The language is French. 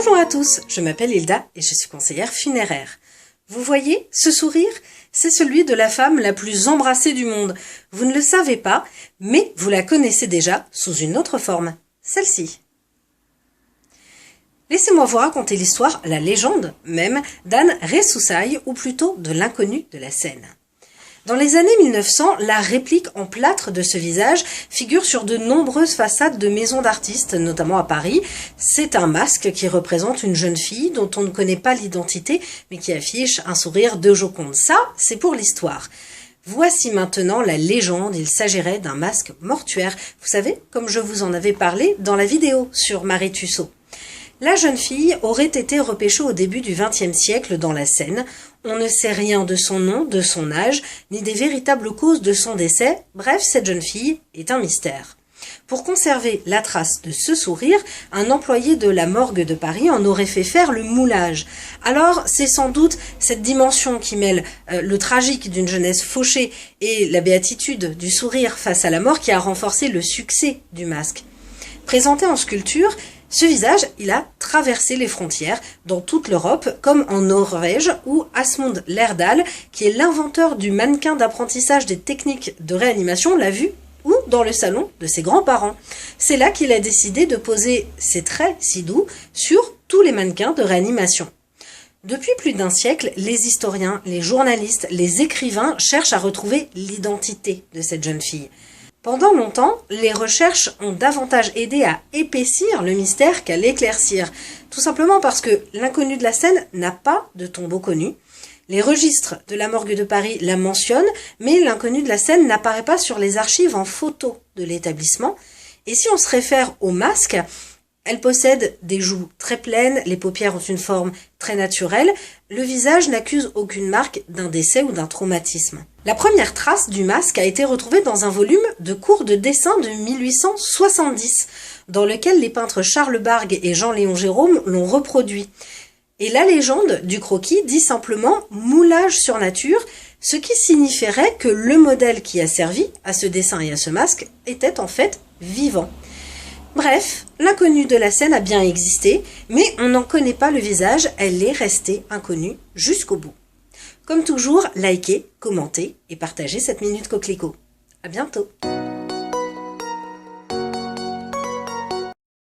Bonjour à tous, je m'appelle Hilda et je suis conseillère funéraire. Vous voyez, ce sourire, c'est celui de la femme la plus embrassée du monde. Vous ne le savez pas, mais vous la connaissez déjà sous une autre forme, celle-ci. Laissez-moi vous raconter l'histoire, la légende même, d'Anne Ressoussaye, ou plutôt de l'inconnu de la Seine. Dans les années 1900, la réplique en plâtre de ce visage figure sur de nombreuses façades de maisons d'artistes, notamment à Paris. C'est un masque qui représente une jeune fille dont on ne connaît pas l'identité, mais qui affiche un sourire de Joconde. Ça, c'est pour l'histoire. Voici maintenant la légende, il s'agirait d'un masque mortuaire. Vous savez, comme je vous en avais parlé dans la vidéo sur Marie Tussaud. La jeune fille aurait été repêchée au début du XXe siècle dans la Seine. On ne sait rien de son nom, de son âge, ni des véritables causes de son décès. Bref, cette jeune fille est un mystère. Pour conserver la trace de ce sourire, un employé de la morgue de Paris en aurait fait faire le moulage. Alors, c'est sans doute cette dimension qui mêle le tragique d'une jeunesse fauchée et la béatitude du sourire face à la mort qui a renforcé le succès du masque. Présenté en sculpture, ce visage, il a traversé les frontières dans toute l'Europe, comme en Norvège, où Asmund Lerdahl, qui est l'inventeur du mannequin d'apprentissage des techniques de réanimation, l'a vu, ou dans le salon de ses grands-parents. C'est là qu'il a décidé de poser ses traits si doux sur tous les mannequins de réanimation. Depuis plus d'un siècle, les historiens, les journalistes, les écrivains cherchent à retrouver l'identité de cette jeune fille. Pendant longtemps, les recherches ont davantage aidé à épaissir le mystère qu'à l'éclaircir, tout simplement parce que l'inconnu de la Seine n'a pas de tombeau connu. Les registres de la morgue de Paris la mentionnent, mais l'inconnu de la Seine n'apparaît pas sur les archives en photo de l'établissement. Et si on se réfère au masque, elle possède des joues très pleines, les paupières ont une forme très naturelle, le visage n'accuse aucune marque d'un décès ou d'un traumatisme. La première trace du masque a été retrouvée dans un volume de cours de dessin de 1870, dans lequel les peintres Charles Bargue et Jean-Léon Gérôme l'ont reproduit. Et la légende du croquis dit simplement « moulage sur nature », ce qui signifierait que le modèle qui a servi à ce dessin et à ce masque était en fait vivant. Bref, l'inconnue de la Seine a bien existé, mais on n'en connaît pas le visage, elle est restée inconnue jusqu'au bout. Comme toujours, likez, commentez et partagez cette Minute Coquelicot. À bientôt.